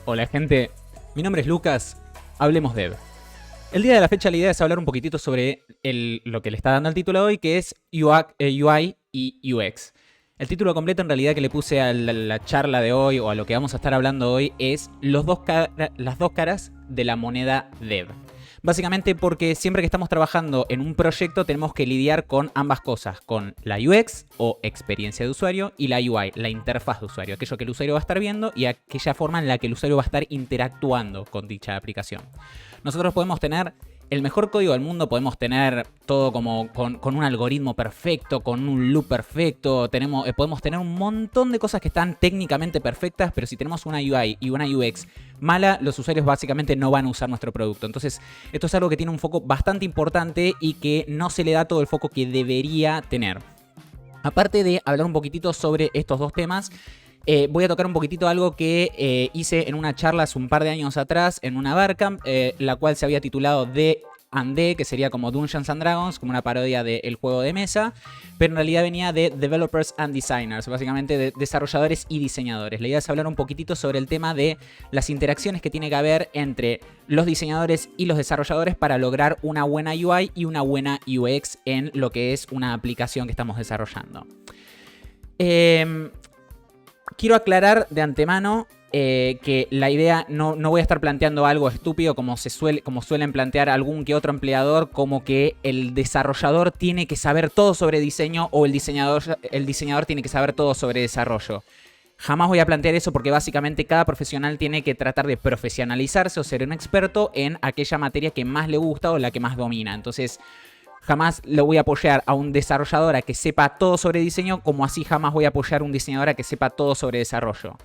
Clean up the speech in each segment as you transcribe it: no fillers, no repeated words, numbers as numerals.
Hola gente, mi nombre es Lucas, hablemos Dev. El día de la fecha la idea es hablar un poquitito sobre lo que le está dando el título hoy, que es UI y UX. El título completo en realidad que le puse a la charla de hoy o a lo que vamos a estar hablando hoy es las dos caras de la moneda Dev. Básicamente porque siempre que estamos trabajando en un proyecto tenemos que lidiar con ambas cosas, con la UX o experiencia de usuario y la UI, la interfaz de usuario, aquello que el usuario va a estar viendo y aquella forma en la que el usuario va a estar interactuando con dicha aplicación. Nosotros podemos tener el mejor código del mundo, podemos tener todo como con un algoritmo perfecto, con un loop perfecto, podemos tener un montón de cosas que están técnicamente perfectas, pero si tenemos una UI y una UX mala, los usuarios básicamente no van a usar nuestro producto. Entonces, esto es algo que tiene un foco bastante importante y que no se le da todo el foco que debería tener. Aparte de hablar un poquitito sobre estos dos temas, voy a tocar un poquitito algo que hice en una charla hace un par de años atrás en una barcamp, la cual se había titulado D&D, que sería como Dungeons and Dragons, como una parodia del juego de mesa, pero en realidad venía de Developers and Designers, básicamente de desarrolladores y diseñadores. La idea es hablar un poquitito sobre el tema de las interacciones que tiene que haber entre los diseñadores y los desarrolladores para lograr una buena UI y una buena UX en lo que es una aplicación que estamos desarrollando. Quiero aclarar de antemano que la idea no voy a estar planteando algo estúpido como suelen plantear algún que otro empleador, como que el desarrollador tiene que saber todo sobre diseño o el diseñador tiene que saber todo sobre desarrollo. Jamás voy a plantear eso porque básicamente cada profesional tiene que tratar de profesionalizarse o ser un experto en aquella materia que más le gusta o la que más domina. Entonces, jamás lo voy a apoyar a un desarrollador a que sepa todo sobre diseño, como así jamás voy a apoyar a un diseñador a que sepa todo sobre desarrollo.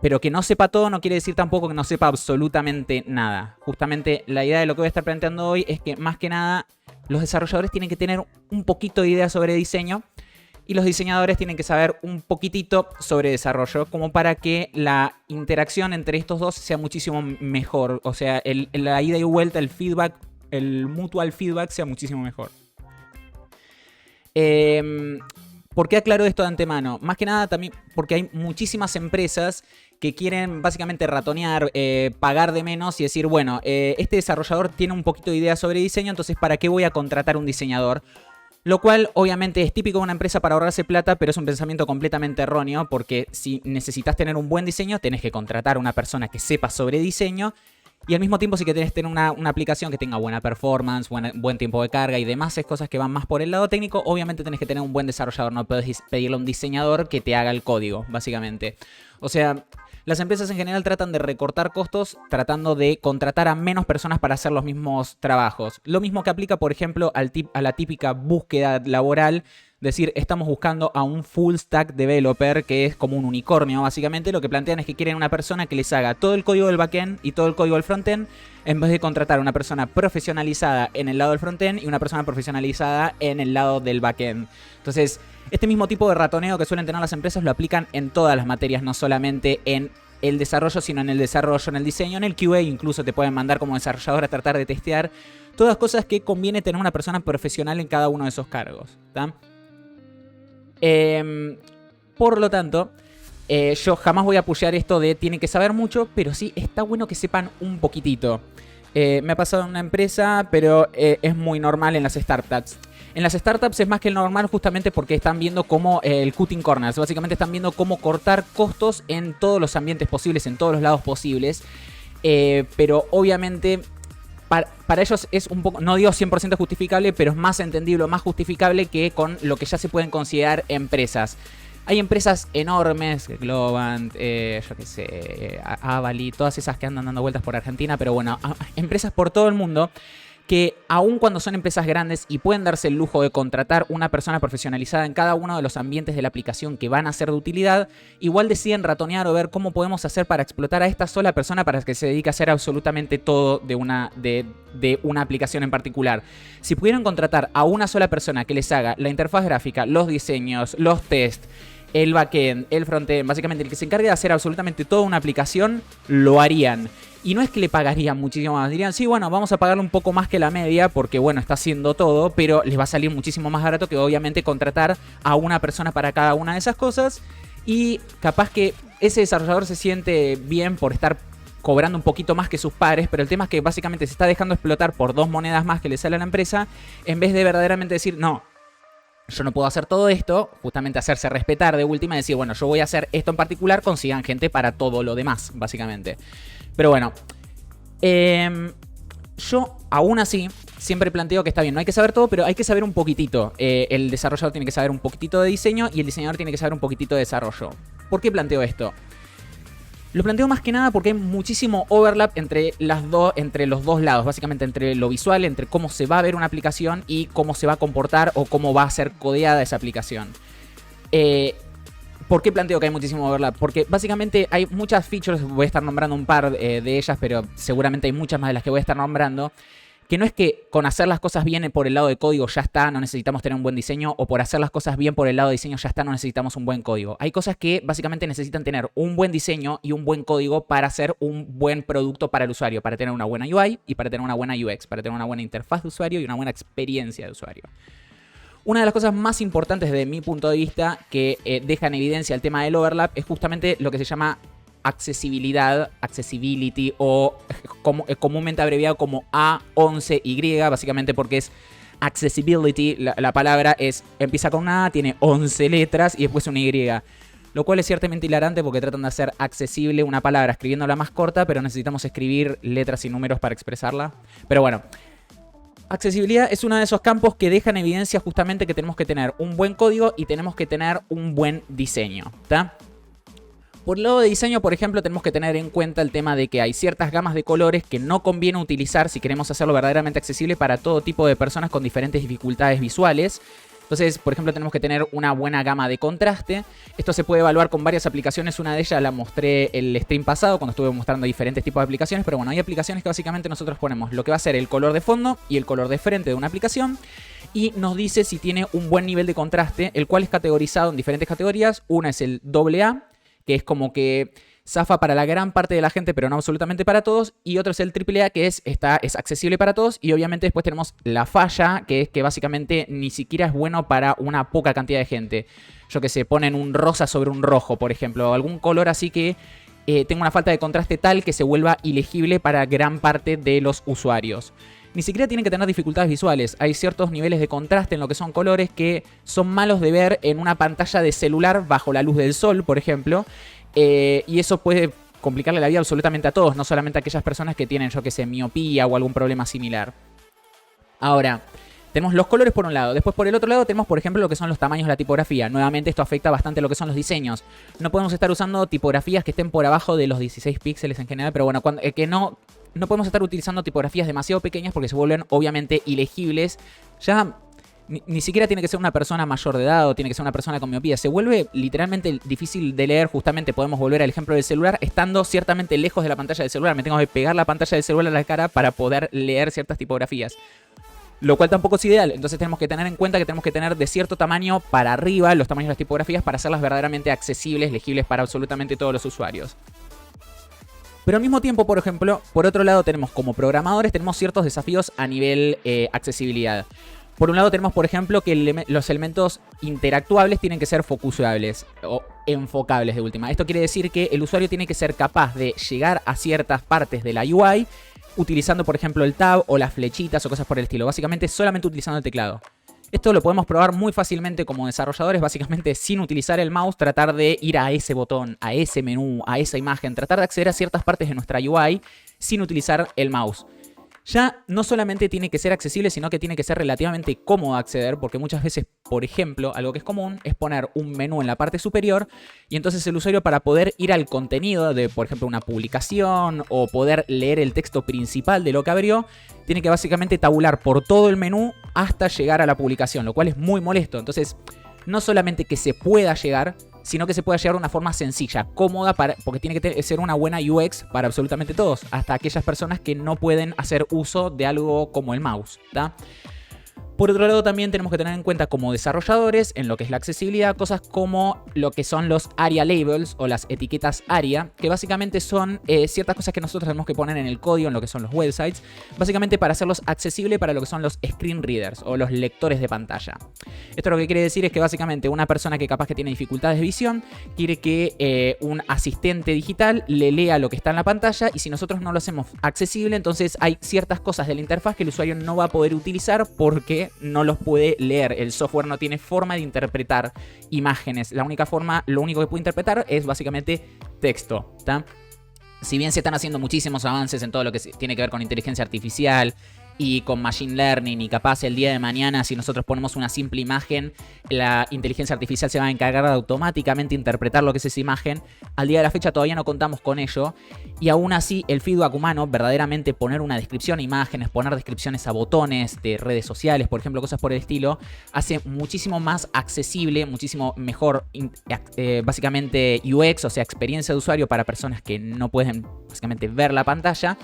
Pero que no sepa todo no quiere decir tampoco que no sepa absolutamente nada. Justamente la idea de lo que voy a estar planteando hoy es que más que nada los desarrolladores tienen que tener un poquito de idea sobre diseño y los diseñadores tienen que saber un poquitito sobre desarrollo, como para que la interacción entre estos dos sea muchísimo mejor. O sea, la ida y vuelta, el feedback, el mutual feedback sea muchísimo mejor. ¿Por qué aclaro esto de antemano? Más que nada también porque hay muchísimas empresas que quieren básicamente ratonear, pagar de menos y decir, bueno, este desarrollador tiene un poquito de idea sobre diseño, entonces ¿para qué voy a contratar un diseñador? Lo cual obviamente es típico de una empresa para ahorrarse plata, pero es un pensamiento completamente erróneo, porque si necesitas tener un buen diseño, tenés que contratar a una persona que sepa sobre diseño. Y al mismo tiempo sí que tenés que tener una aplicación que tenga buena performance, buen tiempo de carga y demás cosas que van más por el lado técnico. Obviamente tenés que tener un buen desarrollador, no podés pedirle a un diseñador que te haga el código, básicamente. O sea, las empresas en general tratan de recortar costos tratando de contratar a menos personas para hacer los mismos trabajos. Lo mismo que aplica, por ejemplo, a la típica búsqueda laboral. Decir, estamos buscando a un full stack developer que es como un unicornio. Básicamente lo que plantean es que quieren una persona que les haga todo el código del backend y todo el código del frontend, en vez de contratar a una persona profesionalizada en el lado del frontend y una persona profesionalizada en el lado del backend. Entonces, este mismo tipo de ratoneo que suelen tener las empresas lo aplican en todas las materias, no solamente en el desarrollo, sino en el desarrollo, en el diseño, en el QA. Incluso te pueden mandar como desarrollador a tratar de testear. Todas cosas que conviene tener una persona profesional en cada uno de esos cargos, ¿tá? Por lo tanto, yo jamás voy a apoyar esto de tienen que saber mucho, pero sí está bueno que sepan un poquitito. Me ha pasado en una empresa, pero es muy normal en las startups. En las startups es más que el normal justamente porque están viendo cómo el cutting corners. Básicamente están viendo cómo cortar costos en todos los ambientes posibles, en todos los lados posibles. Pero obviamente para ellos es un poco, no digo 100% justificable, pero es más entendible, más justificable que con lo que ya se pueden considerar empresas. Hay empresas enormes, Globant, yo qué sé, Avali, todas esas que andan dando vueltas por Argentina, pero bueno, empresas por todo el mundo que aun cuando son empresas grandes y pueden darse el lujo de contratar una persona profesionalizada en cada uno de los ambientes de la aplicación que van a ser de utilidad, igual deciden ratonear o ver cómo podemos hacer para explotar a esta sola persona para que se dedique a hacer absolutamente todo de una aplicación en particular. Si pudieran contratar a una sola persona que les haga la interfaz gráfica, los diseños, los tests, el backend, el frontend, básicamente el que se encargue de hacer absolutamente toda una aplicación, lo harían. Y no es que le pagarían muchísimo más, dirían, sí, bueno, vamos a pagarle un poco más que la media porque, bueno, está haciendo todo, pero les va a salir muchísimo más barato que obviamente contratar a una persona para cada una de esas cosas. Y capaz que ese desarrollador se siente bien por estar cobrando un poquito más que sus pares, pero el tema es que básicamente se está dejando explotar por 2 monedas más que le sale a la empresa, en vez de verdaderamente decir, no, yo no puedo hacer todo esto, justamente hacerse respetar de última y decir, bueno, yo voy a hacer esto en particular, consigan gente para todo lo demás, básicamente. Pero bueno, yo aún así siempre planteo que está bien, no hay que saber todo, pero hay que saber un poquitito. El desarrollador tiene que saber un poquitito de diseño y el diseñador tiene que saber un poquitito de desarrollo. ¿Por qué planteo esto? Lo planteo más que nada porque hay muchísimo overlap entre los dos lados, básicamente entre lo visual, entre cómo se va a ver una aplicación y cómo se va a comportar o cómo va a ser codeada esa aplicación. ¿Por qué planteo que hay muchísimo overlap? Porque básicamente hay muchas features, voy a estar nombrando un par de ellas, pero seguramente hay muchas más de las que voy a estar nombrando, que no es que con hacer las cosas bien por el lado de código ya está, no necesitamos tener un buen diseño, o por hacer las cosas bien por el lado de diseño ya está, no necesitamos un buen código. Hay cosas que básicamente necesitan tener un buen diseño y un buen código para hacer un buen producto para el usuario, para tener una buena UI y para tener una buena UX, para tener una buena interfaz de usuario y una buena experiencia de usuario. Una de las cosas más importantes desde mi punto de vista que deja en evidencia el tema del overlap es justamente lo que se llama accesibilidad, accessibility o comúnmente abreviado como A11Y, básicamente porque es accessibility, la palabra empieza con una A, tiene 11 letras y después una Y. Lo cual es ciertamente hilarante porque tratan de hacer accesible una palabra escribiéndola más corta, pero necesitamos escribir letras y números para expresarla. Pero bueno, accesibilidad es uno de esos campos que dejan en evidencia justamente que tenemos que tener un buen código y tenemos que tener un buen diseño, ¿está? Por el lado de diseño, por ejemplo, tenemos que tener en cuenta el tema de que hay ciertas gamas de colores que no conviene utilizar si queremos hacerlo verdaderamente accesible para todo tipo de personas con diferentes dificultades visuales. Entonces, por ejemplo, tenemos que tener una buena gama de contraste. Esto se puede evaluar con varias aplicaciones. Una de ellas la mostré el stream pasado cuando estuve mostrando diferentes tipos de aplicaciones. Pero bueno, hay aplicaciones que básicamente nosotros ponemos lo que va a ser el color de fondo y el color de frente de una aplicación. Y nos dice si tiene un buen nivel de contraste, el cual es categorizado en diferentes categorías. Una es el AA, que es como que zafa para la gran parte de la gente, pero no absolutamente para todos. Y otro es el AAA, que es accesible para todos. Y obviamente después tenemos la falla, que es que básicamente ni siquiera es bueno para una poca cantidad de gente. Yo que sé, ponen un rosa sobre un rojo, por ejemplo. Algún color así que tenga una falta de contraste tal que se vuelva ilegible para gran parte de los usuarios. Ni siquiera tienen que tener dificultades visuales. Hay ciertos niveles de contraste en lo que son colores que son malos de ver en una pantalla de celular bajo la luz del sol, por ejemplo. Y eso puede complicarle la vida absolutamente a todos, no solamente a aquellas personas que tienen, yo que sé, miopía o algún problema similar. Ahora, tenemos los colores por un lado. Después por el otro lado tenemos, por ejemplo, lo que son los tamaños de la tipografía. Nuevamente esto afecta bastante a lo que son los diseños. No podemos estar usando tipografías que estén por abajo de los 16 píxeles en general, pero bueno, no podemos estar utilizando tipografías demasiado pequeñas porque se vuelven obviamente ilegibles. Ya ni siquiera tiene que ser una persona mayor de edad o tiene que ser una persona con miopía. Se vuelve literalmente difícil de leer. Justamente podemos volver al ejemplo del celular. Estando ciertamente lejos de la pantalla del celular, me tengo que pegar la pantalla del celular a la cara para poder leer ciertas tipografías. Lo cual tampoco es ideal. Entonces tenemos que tener en cuenta que tenemos que tener de cierto tamaño para arriba los tamaños de las tipografías para hacerlas verdaderamente accesibles, legibles para absolutamente todos los usuarios. Pero al mismo tiempo, por ejemplo, por otro lado tenemos como programadores, tenemos ciertos desafíos a nivel accesibilidad. Por un lado tenemos, por ejemplo, que los elementos interactuables tienen que ser focusables o enfocables de última. Esto quiere decir que el usuario tiene que ser capaz de llegar a ciertas partes de la UI utilizando, por ejemplo, el tab o las flechitas o cosas por el estilo. Básicamente solamente utilizando el teclado. Esto lo podemos probar muy fácilmente como desarrolladores, básicamente sin utilizar el mouse, tratar de ir a ese botón, a ese menú, a esa imagen, tratar de acceder a ciertas partes de nuestra UI sin utilizar el mouse. Ya no solamente tiene que ser accesible, sino que tiene que ser relativamente cómodo acceder, porque muchas veces, por ejemplo, algo que es común es poner un menú en la parte superior y entonces el usuario, para poder ir al contenido de, por ejemplo, una publicación o poder leer el texto principal de lo que abrió, tiene que básicamente tabular por todo el menú hasta llegar a la publicación, lo cual es muy molesto. Entonces, no solamente que se pueda llegar, sino que se pueda llegar de una forma sencilla, cómoda, porque tiene que ser una buena UX para absolutamente todos, hasta aquellas personas que no pueden hacer uso de algo como el mouse, ¿tá? Por otro lado, también tenemos que tener en cuenta como desarrolladores, en lo que es la accesibilidad, cosas como lo que son los ARIA labels o las etiquetas ARIA, que básicamente son ciertas cosas que nosotros tenemos que poner en el código, en lo que son los websites, básicamente para hacerlos accesibles para lo que son los screen readers o los lectores de pantalla. Esto lo que quiere decir es que básicamente una persona que capaz que tiene dificultades de visión quiere que un asistente digital le lea lo que está en la pantalla, y si nosotros no lo hacemos accesible, entonces hay ciertas cosas de la interfaz que el usuario no va a poder utilizar porque no los puede leer. El software no tiene forma de interpretar imágenes. La única forma, lo único que puede interpretar es básicamente texto, ¿tá? Si bien se están haciendo muchísimos avances en todo lo que tiene que ver con inteligencia artificial y con machine learning, y capaz el día de mañana, si nosotros ponemos una simple imagen, la inteligencia artificial se va a encargar de automáticamente interpretar lo que es esa imagen, al día de la fecha todavía no contamos con ello, y aún así el feedback humano, verdaderamente poner una descripción a imágenes, poner descripciones a botones de redes sociales, por ejemplo, cosas por el estilo, hace muchísimo más accesible, muchísimo mejor básicamente UX, o sea, experiencia de usuario para personas que no pueden básicamente ver la pantalla,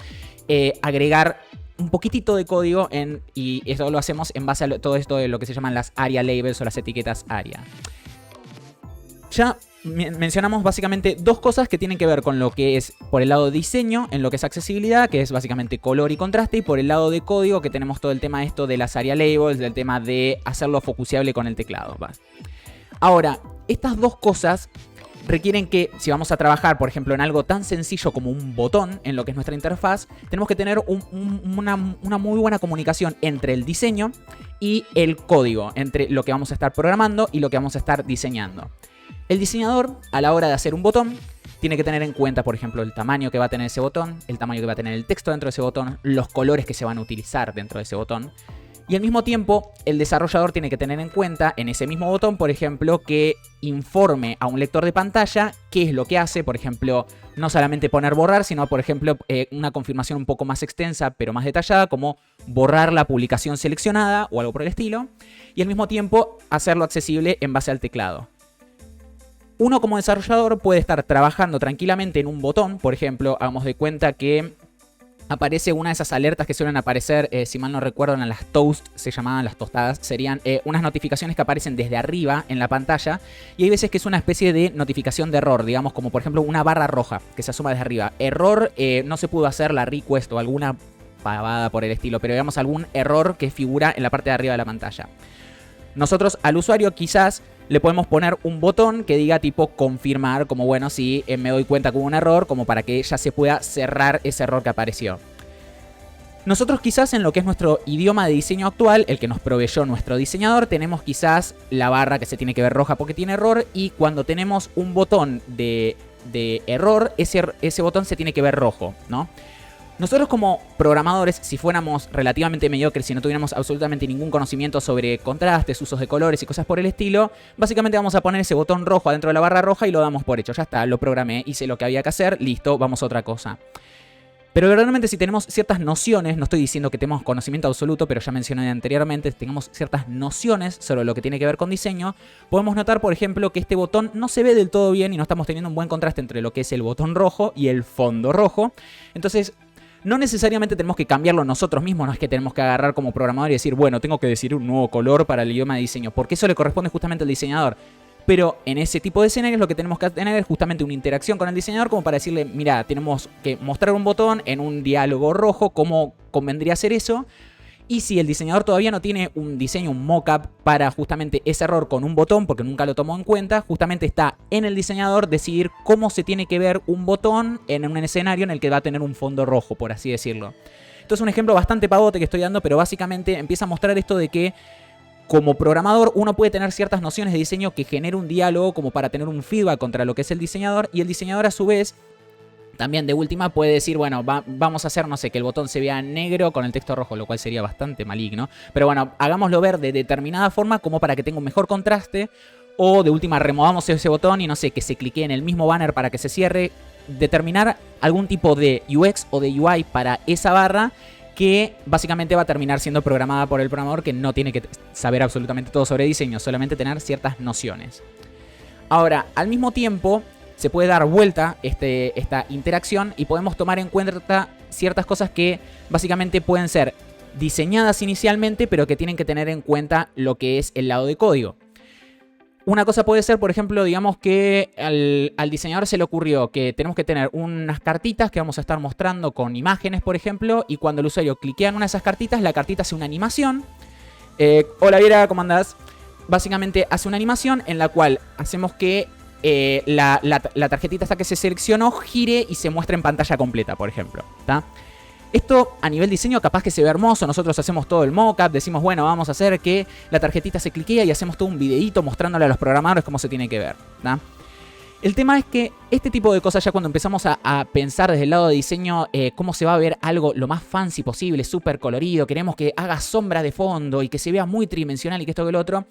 agregar un poquitito de código y esto lo hacemos en base a todo esto de lo que se llaman las ARIA labels o las etiquetas ARIA. Ya mencionamos básicamente dos cosas que tienen que ver con lo que es por el lado de diseño, en lo que es accesibilidad, que es básicamente color y contraste, y por el lado de código, que tenemos todo el tema esto de las ARIA labels, del tema de hacerlo focuseable con el teclado. Ahora, estas dos cosas requieren que, si vamos a trabajar, por ejemplo, en algo tan sencillo como un botón en lo que es nuestra interfaz, tenemos que tener una muy buena comunicación entre el diseño y el código, entre lo que vamos a estar programando y lo que vamos a estar diseñando. El diseñador, a la hora de hacer un botón, tiene que tener en cuenta, por ejemplo, el tamaño que va a tener ese botón, el tamaño que va a tener el texto dentro de ese botón, los colores que se van a utilizar dentro de ese botón. Y al mismo tiempo, el desarrollador tiene que tener en cuenta en ese mismo botón, por ejemplo, que informe a un lector de pantalla qué es lo que hace. Por ejemplo, no solamente poner borrar, sino, por ejemplo, una confirmación un poco más extensa, pero más detallada, como borrar la publicación seleccionada o algo por el estilo. Y al mismo tiempo, hacerlo accesible en base al teclado. Uno como desarrollador puede estar trabajando tranquilamente en un botón. Por ejemplo, hagamos de cuenta que aparece una de esas alertas que suelen aparecer, si mal no recuerdo, en las toast, se llamaban las tostadas, serían unas notificaciones que aparecen desde arriba en la pantalla, y hay veces que es una especie de notificación de error, digamos, como por ejemplo una barra roja que se asoma desde arriba. Error, no se pudo hacer la request o alguna pavada por el estilo, pero digamos algún error que figura en la parte de arriba de la pantalla. Nosotros al usuario quizás le podemos poner un botón que diga tipo confirmar, como bueno, si me doy cuenta que hubo un error, como para que ya se pueda cerrar ese error que apareció. Nosotros quizás en lo que es nuestro idioma de diseño actual, el que nos proveyó nuestro diseñador, tenemos quizás la barra que se tiene que ver roja porque tiene error, y cuando tenemos un botón de error, ese botón se tiene que ver rojo, ¿no? Nosotros como programadores, si fuéramos relativamente mediocres, si no tuviéramos absolutamente ningún conocimiento sobre contrastes, usos de colores y cosas por el estilo, básicamente vamos a poner ese botón rojo adentro de la barra roja y lo damos por hecho. Ya está, lo programé, hice lo que había que hacer, listo, vamos a otra cosa. Pero verdaderamente si tenemos ciertas nociones, no estoy diciendo que tenemos conocimiento absoluto, pero ya mencioné anteriormente, tenemos ciertas nociones sobre lo que tiene que ver con diseño, podemos notar, por ejemplo, que este botón no se ve del todo bien y no estamos teniendo un buen contraste entre lo que es el botón rojo y el fondo rojo. Entonces, no necesariamente tenemos que cambiarlo nosotros mismos, no es que tenemos que agarrar como programador y decir, bueno, tengo que decidir un nuevo color para el idioma de diseño, porque eso le corresponde justamente al diseñador. Pero en ese tipo de escenarios lo que tenemos que tener es justamente una interacción con el diseñador, como para decirle, mira, tenemos que mostrar un botón en un diálogo rojo, cómo convendría hacer eso. Y si el diseñador todavía no tiene un diseño, un mockup para justamente ese error con un botón, porque nunca lo tomó en cuenta, justamente está en el diseñador decidir cómo se tiene que ver un botón en un escenario en el que va a tener un fondo rojo, por así decirlo. Esto es un ejemplo bastante pavote que estoy dando, pero básicamente empieza a mostrar esto de que como programador uno puede tener ciertas nociones de diseño que genere un diálogo como para tener un feedback contra lo que es el diseñador, y el diseñador a su vez también de última puede decir, bueno, vamos a hacer, no sé, que el botón se vea negro con el texto rojo, lo cual sería bastante maligno. Pero bueno, hagámoslo ver de determinada forma como para que tenga un mejor contraste. O de última removamos ese botón y no sé, que se clique en el mismo banner para que se cierre. Determinar algún tipo de UX o de UI para esa barra que básicamente va a terminar siendo programada por el programador, que no tiene que saber absolutamente todo sobre diseño, solamente tener ciertas nociones. Ahora, al mismo tiempo se puede dar vuelta esta interacción y podemos tomar en cuenta ciertas cosas que básicamente pueden ser diseñadas inicialmente, pero que tienen que tener en cuenta lo que es el lado de código. Una cosa puede ser, por ejemplo, digamos que al diseñador se le ocurrió que tenemos que tener unas cartitas que vamos a estar mostrando con imágenes, por ejemplo, y cuando el usuario cliquea en una de esas cartitas, la cartita hace una animación. Hola Viera, ¿cómo andás? Básicamente hace una animación en la cual hacemos que la tarjetita hasta que se seleccionó gire y se muestre en pantalla completa, por ejemplo, ¿tá? Esto a nivel diseño capaz que se ve hermoso, nosotros hacemos todo el mockup, decimos bueno, vamos a hacer que la tarjetita se cliquea y hacemos todo un videíto mostrándole a los programadores cómo se tiene que ver, ¿tá? El tema es que este tipo de cosas ya cuando empezamos a pensar desde el lado de diseño cómo se va a ver algo lo más fancy posible, súper colorido, queremos que haga sombra de fondo y que se vea muy tridimensional y que esto que lo otro,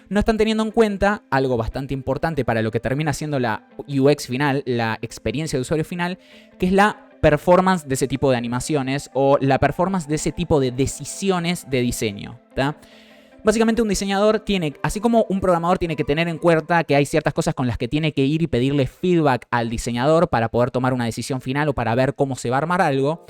no están teniendo en cuenta algo bastante importante para lo que termina siendo la UX final, la experiencia de usuario final, que es la performance de ese tipo de animaciones o la performance de ese tipo de decisiones de diseño, ¿tá? Básicamente un diseñador tiene, así como un programador tiene que tener en cuenta que hay ciertas cosas con las que tiene que ir y pedirle feedback al diseñador para poder tomar una decisión final o para ver cómo se va a armar algo,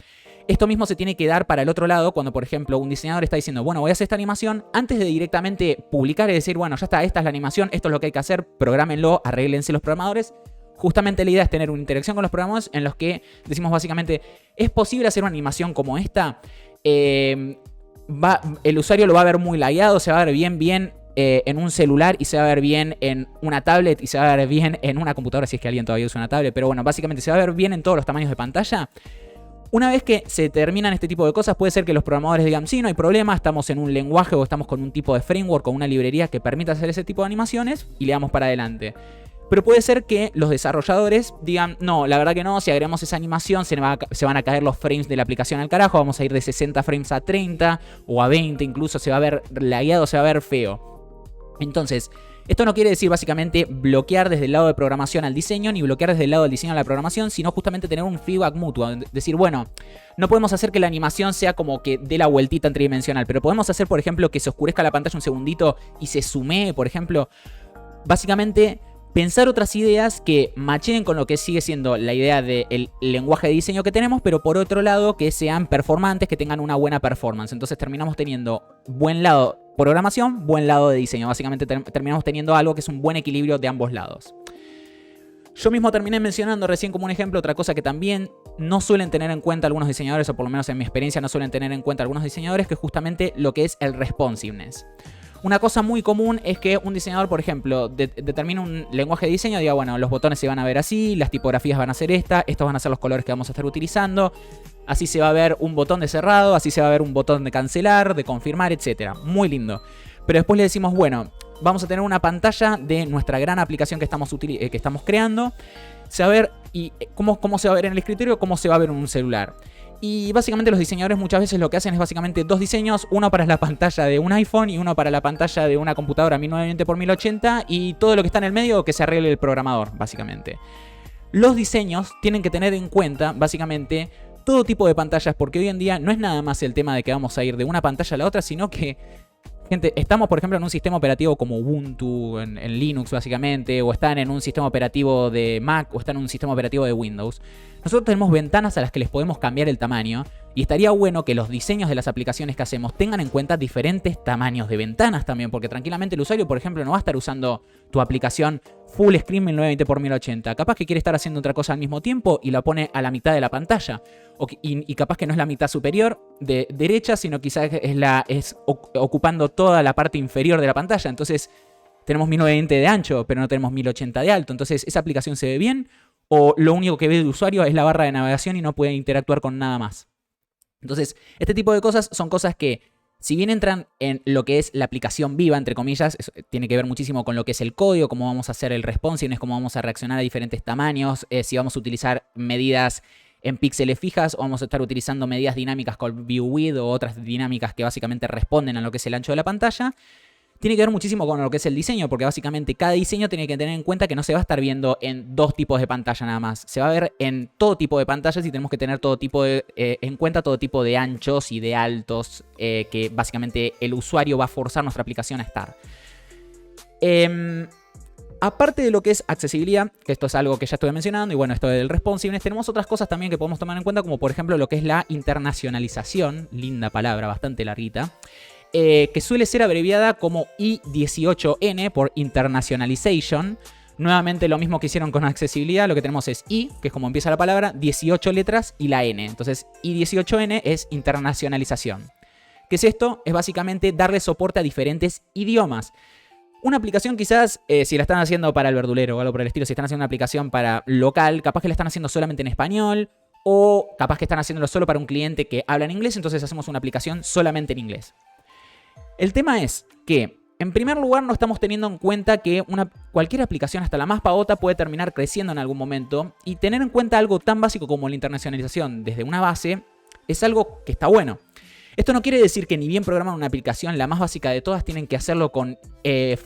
esto mismo se tiene que dar para el otro lado cuando, por ejemplo, un diseñador está diciendo, bueno, voy a hacer esta animación, antes de directamente publicar y decir, bueno, ya está, esta es la animación, esto es lo que hay que hacer, prográmenlo, arréglense los programadores. Justamente la idea es tener una interacción con los programadores en los que decimos básicamente, ¿es posible hacer una animación como esta? El usuario lo va a ver muy lagueado, se va a ver bien en un celular y se va a ver bien en una tablet y se va a ver bien en una computadora si es que alguien todavía usa una tablet, pero bueno, básicamente se va a ver bien en todos los tamaños de pantalla. Una vez que se terminan este tipo de cosas, puede ser que los programadores digan, sí, no hay problema, estamos en un lenguaje o estamos con un tipo de framework o una librería que permita hacer ese tipo de animaciones y le damos para adelante. Pero puede ser que los desarrolladores digan, no, la verdad que no, si agregamos esa animación se van a caer los frames de la aplicación al carajo, vamos a ir de 60 frames a 30 o a 20 incluso, se va a ver lagueado, se va a ver feo. Entonces, esto no quiere decir básicamente bloquear desde el lado de programación al diseño, ni bloquear desde el lado del diseño a la programación, sino justamente tener un feedback mutuo. Decir, bueno, no podemos hacer que la animación sea como que dé la vueltita en tridimensional, pero podemos hacer, por ejemplo, que se oscurezca la pantalla un segundito y se zoomee, por ejemplo. Básicamente, pensar otras ideas que macheen con lo que sigue siendo la idea del lenguaje de diseño que tenemos, pero por otro lado que sean performantes, que tengan una buena performance. Entonces terminamos teniendo buen lado programación, buen lado de diseño. Básicamente terminamos teniendo algo que es un buen equilibrio de ambos lados. Yo mismo terminé mencionando recién como un ejemplo otra cosa que también no suelen tener en cuenta algunos diseñadores, o por lo menos en mi experiencia no suelen tener en cuenta algunos diseñadores, que es justamente lo que es el responsiveness. Una cosa muy común es que un diseñador, por ejemplo, determina un lenguaje de diseño y diga, bueno, los botones se van a ver así, las tipografías van a ser estos van a ser los colores que vamos a estar utilizando, así se va a ver un botón de cerrado, así se va a ver un botón de cancelar, de confirmar, etc. Muy lindo. Pero después le decimos, bueno, vamos a tener una pantalla de nuestra gran aplicación que estamos creando, se va a ver y cómo se va a ver en el escritorio, cómo se va a ver en un celular. Y básicamente los diseñadores muchas veces lo que hacen es básicamente dos diseños, uno para la pantalla de un iPhone y uno para la pantalla de una computadora 1920x1080 y todo lo que está en el medio que se arregle el programador, básicamente. Los diseños tienen que tener en cuenta, básicamente, todo tipo de pantallas, porque hoy en día no es nada más el tema de que vamos a ir de una pantalla a la otra, sino que, gente, estamos por ejemplo en un sistema operativo como Ubuntu, en Linux básicamente, o están en un sistema operativo de Mac, o están en un sistema operativo de Windows. Nosotros tenemos ventanas a las que les podemos cambiar el tamaño y estaría bueno que los diseños de las aplicaciones que hacemos tengan en cuenta diferentes tamaños de ventanas también, porque tranquilamente el usuario, por ejemplo, no va a estar usando tu aplicación full screen 1920x1080. Capaz que quiere estar haciendo otra cosa al mismo tiempo y la pone a la mitad de la pantalla. Y capaz que no es la mitad superior de derecha, sino quizás es ocupando toda la parte inferior de la pantalla. Entonces tenemos 1920 de ancho, pero no tenemos 1080 de alto. Entonces esa aplicación se ve bien, o lo único que ve el usuario es la barra de navegación y no puede interactuar con nada más. Entonces, este tipo de cosas son cosas que, si bien entran en lo que es la aplicación viva, entre comillas, tiene que ver muchísimo con lo que es el código, cómo vamos a hacer el responsiveness, cómo vamos a reaccionar a diferentes tamaños, si vamos a utilizar medidas en píxeles fijas o vamos a estar utilizando medidas dinámicas con view width o otras dinámicas que básicamente responden a lo que es el ancho de la pantalla. Tiene que ver muchísimo con lo que es el diseño, porque básicamente cada diseño tiene que tener en cuenta que no se va a estar viendo en dos tipos de pantalla nada más. Se va a ver en todo tipo de pantallas y tenemos que tener en cuenta todo tipo de anchos y de altos que básicamente el usuario va a forzar nuestra aplicación a estar. aparte de lo que es accesibilidad, que esto es algo que ya estuve mencionando, y bueno, esto del responsiveness, tenemos otras cosas también que podemos tomar en cuenta, como por ejemplo lo que es la internacionalización, linda palabra, bastante larguita, que suele ser abreviada como I18N por Internationalization. Nuevamente lo mismo que hicieron con accesibilidad, lo que tenemos es I, que es como empieza la palabra, 18 letras y la N. Entonces I18N es internacionalización. ¿Qué es esto? Es básicamente darle soporte a diferentes idiomas. Una aplicación quizás, si la están haciendo para el verdulero o algo por el estilo, si están haciendo una aplicación para local, capaz que la están haciendo solamente en español, o capaz que están haciéndolo solo para un cliente que habla en inglés, entonces hacemos una aplicación solamente en inglés. El tema es que, en primer lugar, no estamos teniendo en cuenta que cualquier aplicación, hasta la más pavota, puede terminar creciendo en algún momento, y tener en cuenta algo tan básico como la internacionalización desde una base es algo que está bueno. Esto no quiere decir que ni bien programan una aplicación, la más básica de todas, tienen que hacerlo con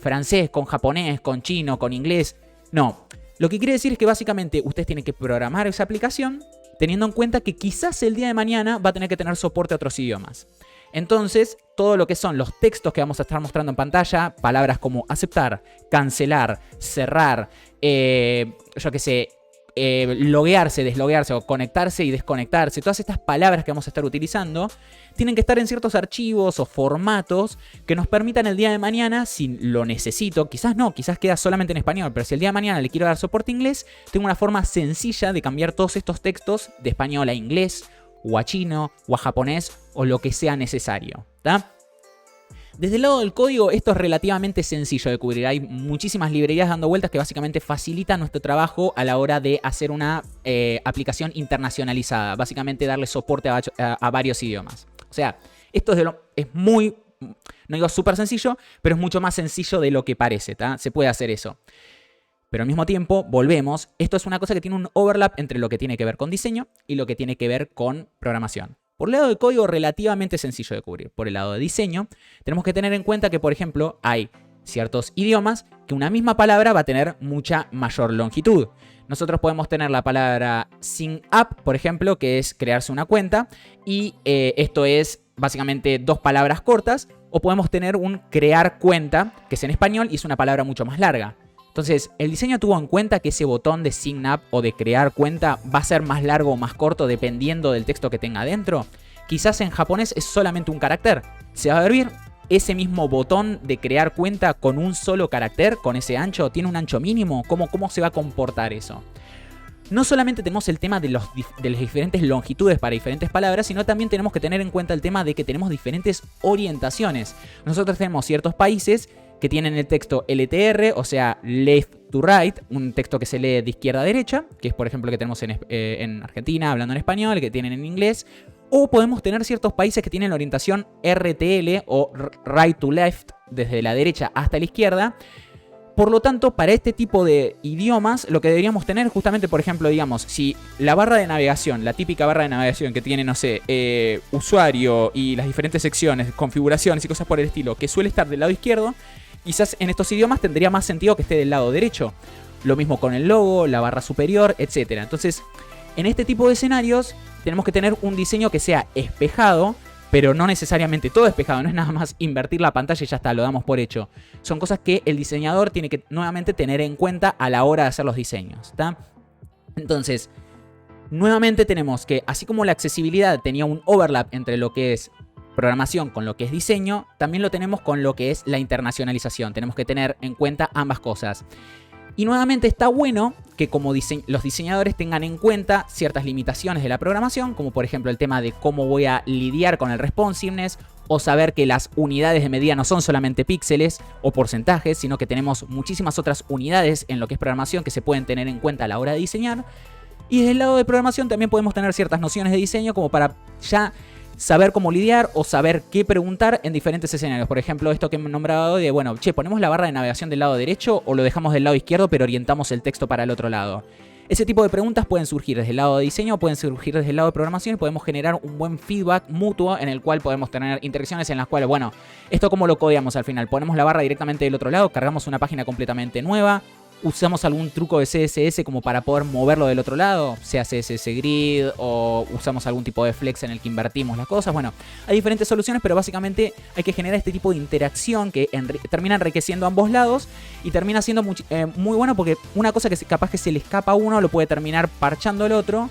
francés, con japonés, con chino, con inglés. No. Lo que quiere decir es que básicamente ustedes tienen que programar esa aplicación teniendo en cuenta que quizás el día de mañana va a tener que tener soporte a otros idiomas. Entonces, todo lo que son los textos que vamos a estar mostrando en pantalla, palabras como aceptar, cancelar, cerrar, yo qué sé, loguearse, desloguearse o conectarse y desconectarse, todas estas palabras que vamos a estar utilizando tienen que estar en ciertos archivos o formatos que nos permitan el día de mañana, si lo necesito, quizás no, quizás queda solamente en español, pero si el día de mañana le quiero dar soporte inglés, tengo una forma sencilla de cambiar todos estos textos de español a inglés o a chino o a japonés o lo que sea necesario, ¿tá? Desde el lado del código, esto es relativamente sencillo de cubrir. Hay muchísimas librerías dando vueltas que básicamente facilitan nuestro trabajo a la hora de hacer una aplicación internacionalizada. Básicamente darle soporte a varios idiomas. O sea, esto es muy, no digo súper sencillo, pero es mucho más sencillo de lo que parece, ¿tá? Se puede hacer eso. Pero al mismo tiempo, volvemos, esto es una cosa que tiene un overlap entre lo que tiene que ver con diseño y lo que tiene que ver con programación. Por el lado de código, relativamente sencillo de cubrir. Por el lado de diseño, tenemos que tener en cuenta que, por ejemplo, hay ciertos idiomas que una misma palabra va a tener mucha mayor longitud. Nosotros podemos tener la palabra sign up, por ejemplo, que es crearse una cuenta, y esto es básicamente dos palabras cortas, o podemos tener un crear cuenta, que es en español y es una palabra mucho más larga. Entonces, el diseño tuvo en cuenta que ese botón de sign up o de crear cuenta va a ser más largo o más corto dependiendo del texto que tenga adentro. Quizás en japonés es solamente un carácter. Se va a ver ese mismo botón de crear cuenta con un solo carácter, con ese ancho, tiene un ancho mínimo. ¿Cómo se va a comportar eso? No solamente tenemos el tema de las diferentes longitudes para diferentes palabras, sino también tenemos que tener en cuenta el tema de que tenemos diferentes orientaciones. Nosotros tenemos ciertos países que tienen el texto LTR, o sea, left to right, un texto que se lee de izquierda a derecha, que es por ejemplo el que tenemos en Argentina, hablando en español, que tienen en inglés. O podemos tener ciertos países que tienen la orientación RTL o right to left, desde la derecha hasta la izquierda. Por lo tanto, para este tipo de idiomas, lo que deberíamos tener justamente, por ejemplo, digamos, si la barra de navegación, la típica barra de navegación que tiene, no sé, usuario y las diferentes secciones, configuraciones y cosas por el estilo, que suele estar del lado izquierdo, quizás en estos idiomas tendría más sentido que esté del lado derecho. Lo mismo con el logo, la barra superior, etc. Entonces, en este tipo de escenarios, tenemos que tener un diseño que sea espejado, pero no necesariamente todo despejado, no es nada más invertir la pantalla y ya está, lo damos por hecho. Son cosas que el diseñador tiene que nuevamente tener en cuenta a la hora de hacer los diseños, ¿tá? Entonces, nuevamente tenemos que, así como la accesibilidad tenía un overlap entre lo que es programación con lo que es diseño, también lo tenemos con lo que es la internacionalización. Tenemos que tener en cuenta ambas cosas. Y nuevamente está bueno que como los diseñadores tengan en cuenta ciertas limitaciones de la programación, como por ejemplo el tema de cómo voy a lidiar con el responsiveness, o saber que las unidades de medida no son solamente píxeles o porcentajes, sino que tenemos muchísimas otras unidades en lo que es programación que se pueden tener en cuenta a la hora de diseñar. Y desde el lado de programación también podemos tener ciertas nociones de diseño como para ya saber cómo lidiar o saber qué preguntar en diferentes escenarios. Por ejemplo, esto que he nombrado de, bueno, ¿ponemos la barra de navegación del lado derecho o lo dejamos del lado izquierdo pero orientamos el texto para el otro lado? Ese tipo de preguntas pueden surgir desde el lado de diseño o pueden surgir desde el lado de programación y podemos generar un buen feedback mutuo en el cual podemos tener interacciones en las cuales, bueno, ¿esto cómo lo codeamos al final? ¿Ponemos la barra directamente del otro lado? ¿Cargamos una página completamente nueva? usamos algún truco de CSS como para poder moverlo del otro lado, sea CSS Grid o usamos algún tipo de flex en el que invertimos las cosas. Bueno, hay diferentes soluciones, pero básicamente hay que generar este tipo de interacción que termina enriqueciendo ambos lados y termina siendo muy bueno, porque una cosa que capaz que se le escapa a uno lo puede terminar parchando el otro.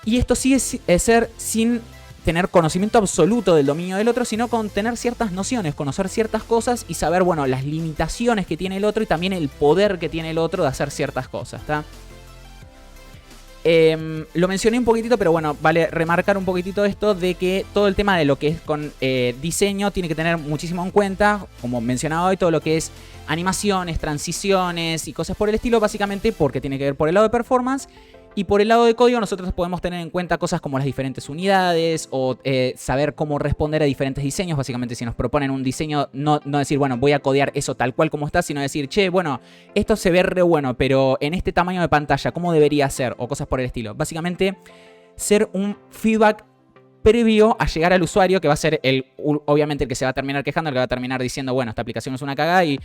Y esto sí es ser sin tener conocimiento absoluto del dominio del otro, sino con tener ciertas nociones, conocer ciertas cosas y saber, bueno, las limitaciones que tiene el otro y también el poder que tiene el otro de hacer ciertas cosas, ¿está? Lo mencioné un poquitito, pero bueno, vale remarcar un poquitito esto de que todo el tema de lo que es con diseño tiene que tener muchísimo en cuenta, como mencionaba hoy, todo lo que es animaciones, transiciones y cosas por el estilo, básicamente porque tiene que ver por el lado de performance. Y por el lado de código nosotros podemos tener en cuenta cosas como las diferentes unidades o saber cómo responder a diferentes diseños. Básicamente si nos proponen un diseño, no decir, bueno, voy a codear eso tal cual como está, sino decir, che, bueno, esto se ve re bueno, pero en este tamaño de pantalla, ¿cómo debería ser? O cosas por el estilo. Básicamente ser un feedback previo a llegar al usuario, que va a ser obviamente el que se va a terminar quejando, el que va a terminar diciendo, bueno, esta aplicación es una cagada, y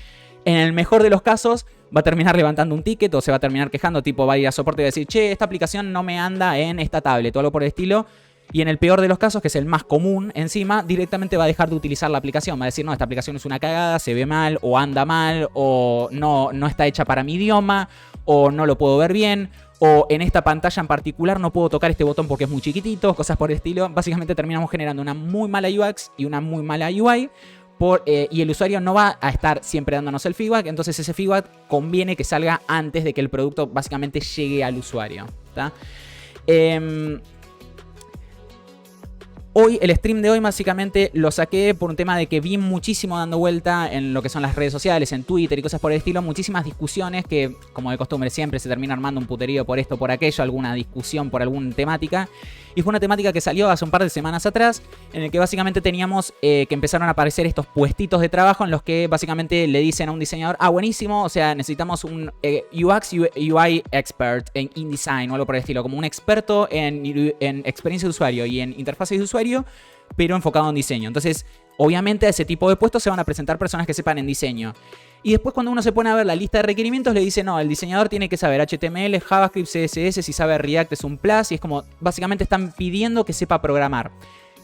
en el mejor de los casos va a terminar levantando un ticket o se va a terminar quejando, tipo va a ir a soporte y va a decir, che, esta aplicación no me anda en esta tablet o algo por el estilo. Y en el peor de los casos, que es el más común encima, directamente va a dejar de utilizar la aplicación. Va a decir, no, esta aplicación es una cagada, se ve mal, o anda mal, o no está hecha para mi idioma, o no lo puedo ver bien, o en esta pantalla en particular no puedo tocar este botón porque es muy chiquitito, cosas por el estilo. Básicamente terminamos generando una muy mala UX y una muy mala UI. Y el usuario no va a estar siempre dándonos el feedback, entonces ese feedback conviene que salga antes de que el producto básicamente llegue al usuario, ¿tá? Hoy, el stream de hoy básicamente lo saqué por un tema de que vi muchísimo dando vuelta en lo que son las redes sociales, en Twitter y cosas por el estilo, muchísimas discusiones que, como de costumbre, siempre se termina armando un puterío por esto, por aquello, alguna discusión por alguna temática. Y fue una temática que salió hace un par de semanas atrás, en el que básicamente teníamos que empezaron a aparecer estos puestitos de trabajo en los que básicamente le dicen a un diseñador, ah, buenísimo, o sea, necesitamos un UX UI expert en InDesign o algo por el estilo, como un experto en experiencia de usuario y en interfaces de usuario, pero enfocado en diseño. Entonces, obviamente a ese tipo de puestos se van a presentar personas que sepan en diseño. Y después cuando uno se pone a ver la lista de requerimientos le dice, no, el diseñador tiene que saber HTML, JavaScript, CSS, si sabe React es un plus, y es como, básicamente están pidiendo que sepa programar.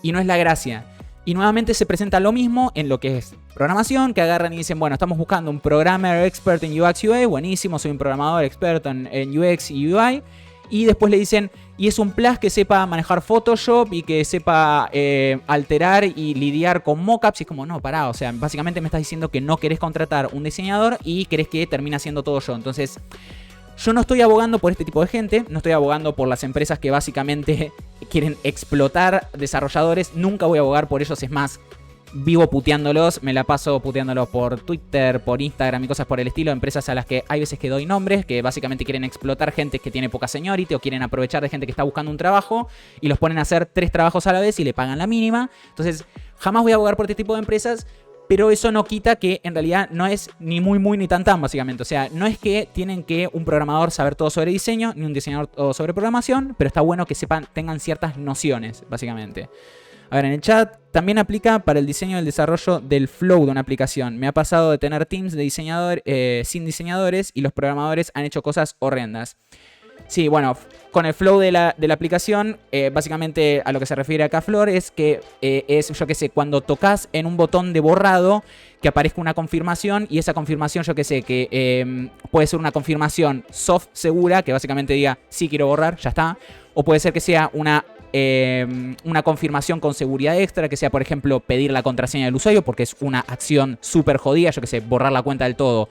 Y no es la gracia. Y nuevamente se presenta lo mismo en lo que es programación, que agarran y dicen, bueno, estamos buscando un programmer expert en UX UI, buenísimo, soy un programador experto en UX y UI. Y después le dicen, y es un plus que sepa manejar Photoshop y que sepa alterar y lidiar con mockups. Y es como, no, pará, o sea, básicamente me estás diciendo que no querés contratar un diseñador y querés que termine haciendo todo yo. Entonces, yo no estoy abogando por este tipo de gente, no estoy abogando por las empresas que básicamente quieren explotar desarrolladores. Nunca voy a abogar por ellos, es más, vivo puteándolos, me la paso puteándolos por Twitter, por Instagram y cosas por el estilo. Empresas a las que hay veces que doy nombres, que básicamente quieren explotar gente que tiene poca seniority o quieren aprovechar de gente que está buscando un trabajo y los ponen a hacer 3 trabajos a la vez y le pagan la mínima. Entonces, jamás voy a abogar por este tipo de empresas, pero eso no quita que en realidad no es ni muy ni tan básicamente. O sea, no es que tienen que un programador saber todo sobre diseño, ni un diseñador todo sobre programación, pero está bueno que tengan ciertas nociones, básicamente. A ver, en el chat también aplica para el diseño y el desarrollo del flow de una aplicación. Me ha pasado de tener teams de sin diseñadores y los programadores han hecho cosas horrendas. Sí, bueno, con el flow de la aplicación, básicamente a lo que se refiere acá Flor es que es, yo qué sé, cuando tocas en un botón de borrado, que aparezca una confirmación y esa confirmación, yo qué sé, que puede ser una confirmación soft segura, que básicamente diga, sí quiero borrar, ya está. O puede ser que sea una confirmación con seguridad extra, que sea, por ejemplo, pedir la contraseña del usuario, porque es una acción súper jodida, yo que sé, borrar la cuenta del todo.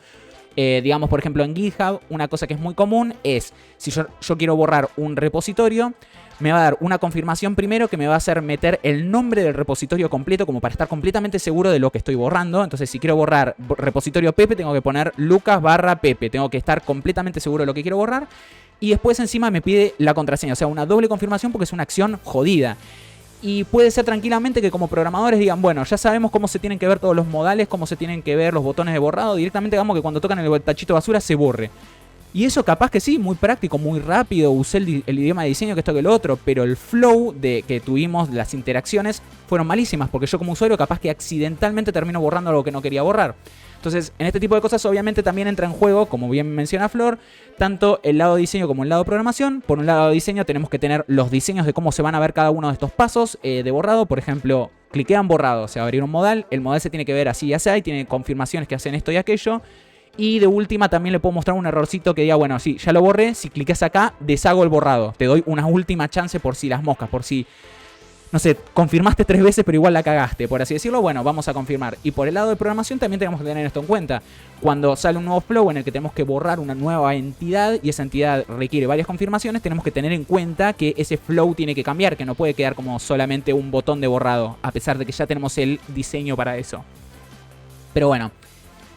Digamos, por ejemplo, en GitHub, una cosa que es muy común es, si yo quiero borrar un repositorio, me va a dar una confirmación primero que me va a hacer meter el nombre del repositorio completo, como para estar completamente seguro de lo que estoy borrando. Entonces, si quiero borrar repositorio Pepe, tengo que poner Lucas/Pepe, tengo que estar completamente seguro de lo que quiero borrar. Y después encima me pide la contraseña, o sea, una doble confirmación porque es una acción jodida. Y puede ser tranquilamente que como programadores digan, bueno, ya sabemos cómo se tienen que ver todos los modales, cómo se tienen que ver los botones de borrado, directamente digamos que cuando tocan el tachito de basura se borre. Y eso capaz que sí, muy práctico, muy rápido, usé el idioma de diseño que esto que lo otro, pero el flow que tuvimos, las interacciones, fueron malísimas, porque yo como usuario capaz que accidentalmente termino borrando algo que no quería borrar. Entonces, en este tipo de cosas obviamente también entra en juego, como bien menciona Flor, tanto el lado diseño como el lado programación. Por un lado diseño tenemos que tener los diseños de cómo se van a ver cada uno de estos pasos de borrado. Por ejemplo, cliquean borrado, se va a abrir un modal, el modal se tiene que ver así y así, y tiene confirmaciones que hacen esto y aquello. Y de última también le puedo mostrar un errorcito que diga, bueno, sí, ya lo borré, si clicas acá, deshago el borrado. Te doy una última chance por si las moscas, por si, no sé, confirmaste 3 veces pero igual la cagaste, por así decirlo. Bueno, vamos a confirmar. Y por el lado de programación también tenemos que tener esto en cuenta. Cuando sale un nuevo flow en el que tenemos que borrar una nueva entidad y esa entidad requiere varias confirmaciones, tenemos que tener en cuenta que ese flow tiene que cambiar, que no puede quedar como solamente un botón de borrado, a pesar de que ya tenemos el diseño para eso. Pero bueno,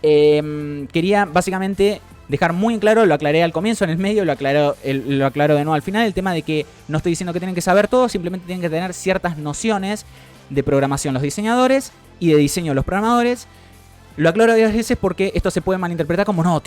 quería básicamente dejar muy en claro, lo aclaré al comienzo, en el medio, lo aclaro de nuevo al final, el tema de que no estoy diciendo que tienen que saber todo, simplemente tienen que tener ciertas nociones de programación los diseñadores y de diseño los programadores. Lo aclaro varias veces porque esto se puede malinterpretar como no,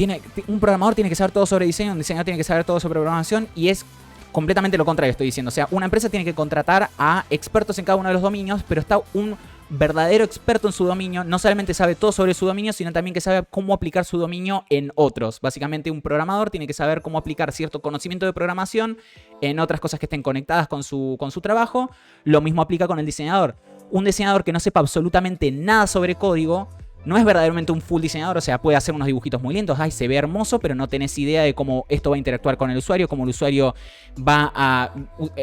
un programador tiene que saber todo sobre diseño, un diseñador tiene que saber todo sobre programación, y es completamente lo contrario estoy diciendo. O sea, una empresa tiene que contratar a expertos en cada uno de los dominios, pero está un verdadero experto en su dominio, no solamente sabe todo sobre su dominio, sino también que sabe cómo aplicar su dominio en otros. Básicamente un programador tiene que saber cómo aplicar cierto conocimiento de programación en otras cosas que estén conectadas con su trabajo. Lo mismo aplica con el diseñador. Un diseñador que no sepa absolutamente nada sobre código no es verdaderamente un full diseñador. O sea, puede hacer unos dibujitos muy lindos, se ve hermoso, pero no tenés idea de cómo esto va a interactuar con el usuario, cómo el usuario va a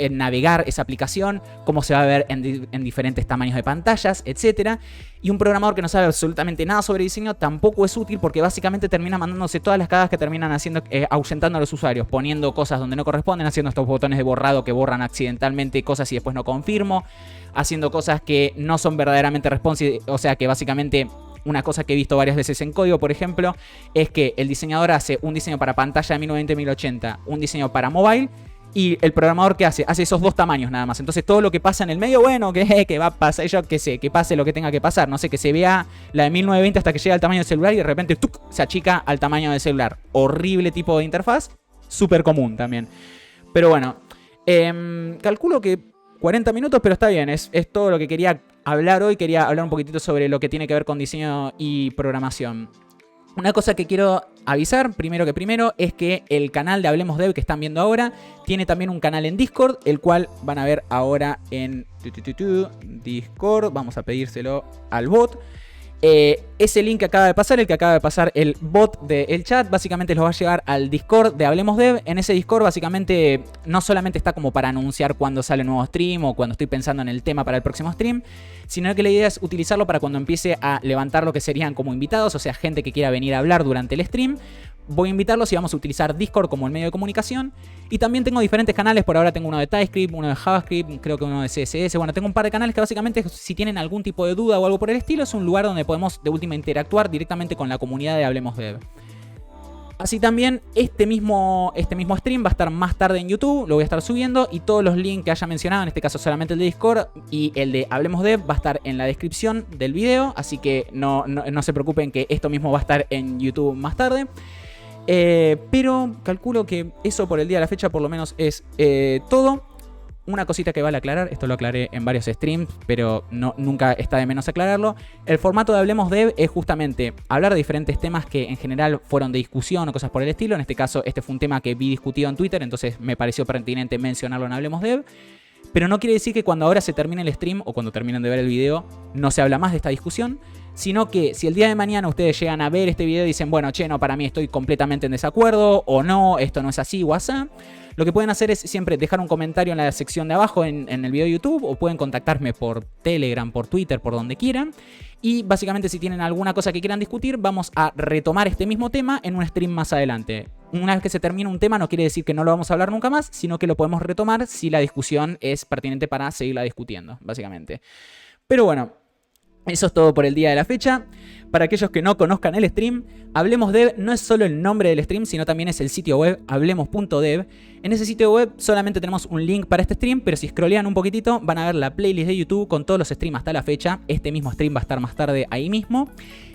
navegar esa aplicación, cómo se va a ver en diferentes tamaños de pantallas, etc. Y un programador que no sabe absolutamente nada sobre diseño tampoco es útil, porque básicamente termina mandándose todas las cagadas que terminan haciendo, ahuyentando a los usuarios, poniendo cosas donde no corresponden, haciendo estos botones de borrado que borran accidentalmente cosas y después no confirmo, haciendo cosas que no son verdaderamente responsive. O sea, que básicamente una cosa que he visto varias veces en código, por ejemplo, es que el diseñador hace un diseño para pantalla de 1090-1080, un diseño para mobile, y el programador ¿qué hace? Hace esos dos tamaños nada más. Entonces todo lo que pasa en el medio, bueno, que va a pasar, yo qué sé, que pase lo que tenga que pasar. No sé, que se vea la de 1920 hasta que llega al tamaño del celular y de repente ¡tuc!, se achica al tamaño del celular. Horrible tipo de interfaz, súper común también. Pero bueno, calculo que 40 minutos, pero está bien, es todo lo que quería hablar hoy. Quería hablar un poquitito sobre lo que tiene que ver con diseño y programación. Una cosa que quiero avisar, primero que primero, es que el canal de Hablemos Dev que están viendo ahora tiene también un canal en Discord, el cual van a ver ahora en Discord. Vamos a pedírselo al bot. Ese link que acaba de pasar, el que acaba de pasar el bot del chat, básicamente los va a llevar al Discord de Hablemos Dev. En ese Discord básicamente no solamente está como para anunciar cuando sale un nuevo stream o cuando estoy pensando en el tema para el próximo stream, sino que la idea es utilizarlo para cuando empiece a levantar lo que serían como invitados, o sea, gente que quiera venir a hablar durante el stream. Voy a invitarlos y vamos a utilizar Discord como el medio de comunicación. Y también tengo diferentes canales. Por ahora tengo uno de TypeScript, uno de JavaScript, creo que uno de CSS. Bueno, tengo un par de canales que básicamente, si tienen algún tipo de duda o algo por el estilo, es un lugar donde podemos de última interactuar directamente con la comunidad de Hablemos Dev. Así también este mismo stream va a estar más tarde en YouTube, lo voy a estar subiendo, y todos los links que haya mencionado, en este caso solamente el de Discord y el de Hablemos Dev, va a estar en la descripción del video, así que no se preocupen que esto mismo va a estar en YouTube más tarde. Pero calculo que eso por el día de la fecha por lo menos es todo. Una cosita que vale aclarar, esto lo aclaré en varios streams, pero nunca está de menos aclararlo. El formato de Hablemos Dev es justamente hablar de diferentes temas que en general fueron de discusión o cosas por el estilo. En este caso, este fue un tema que vi discutido en Twitter, entonces me pareció pertinente mencionarlo en Hablemos Dev. Pero no quiere decir que cuando ahora se termine el stream o cuando terminen de ver el video no se habla más de esta discusión, sino que si el día de mañana ustedes llegan a ver este video y dicen, bueno, che, no, para mí estoy completamente en desacuerdo, o no, esto no es así o asá, lo que pueden hacer es siempre dejar un comentario en la sección de abajo en el video de YouTube, o pueden contactarme por Telegram, por Twitter, por donde quieran. Y básicamente si tienen alguna cosa que quieran discutir, vamos a retomar este mismo tema en un stream más adelante. Una vez que se termine un tema no quiere decir que no lo vamos a hablar nunca más, sino que lo podemos retomar si la discusión es pertinente para seguirla discutiendo, básicamente. Pero bueno, eso es todo por el día de la fecha. Para aquellos que no conozcan el stream, Hablemos Dev no es solo el nombre del stream, sino también es el sitio web hablemos.dev. En ese sitio web solamente tenemos un link para este stream, pero si scrollean un poquitito van a ver la playlist de YouTube con todos los streams hasta la fecha. Este mismo stream va a estar más tarde ahí mismo.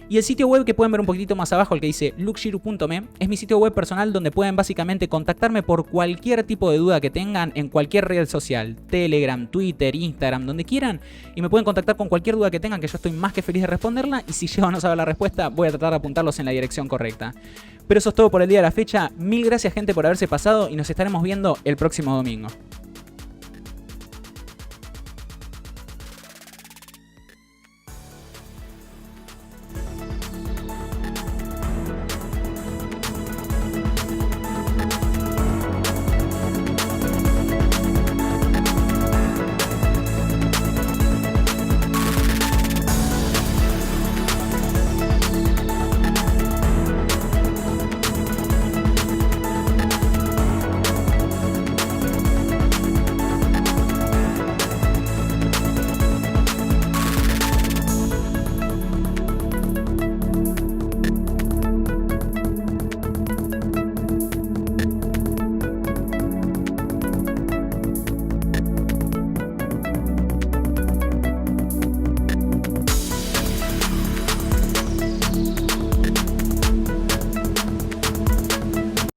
Y el sitio web que pueden ver un poquitito más abajo, el que dice luxiru.me, es mi sitio web personal donde pueden básicamente contactarme por cualquier tipo de duda que tengan en cualquier red social, Telegram, Twitter, Instagram, donde quieran, y me pueden contactar con cualquier duda que tengan, que yo estoy más que feliz de responderla, y si llego a no saber la respuesta, voy a tratar de apuntarlos en la dirección correcta. Pero eso es todo por el día de la fecha. Mil gracias, gente, por haberse pasado, y nos estaremos viendo el próximo domingo.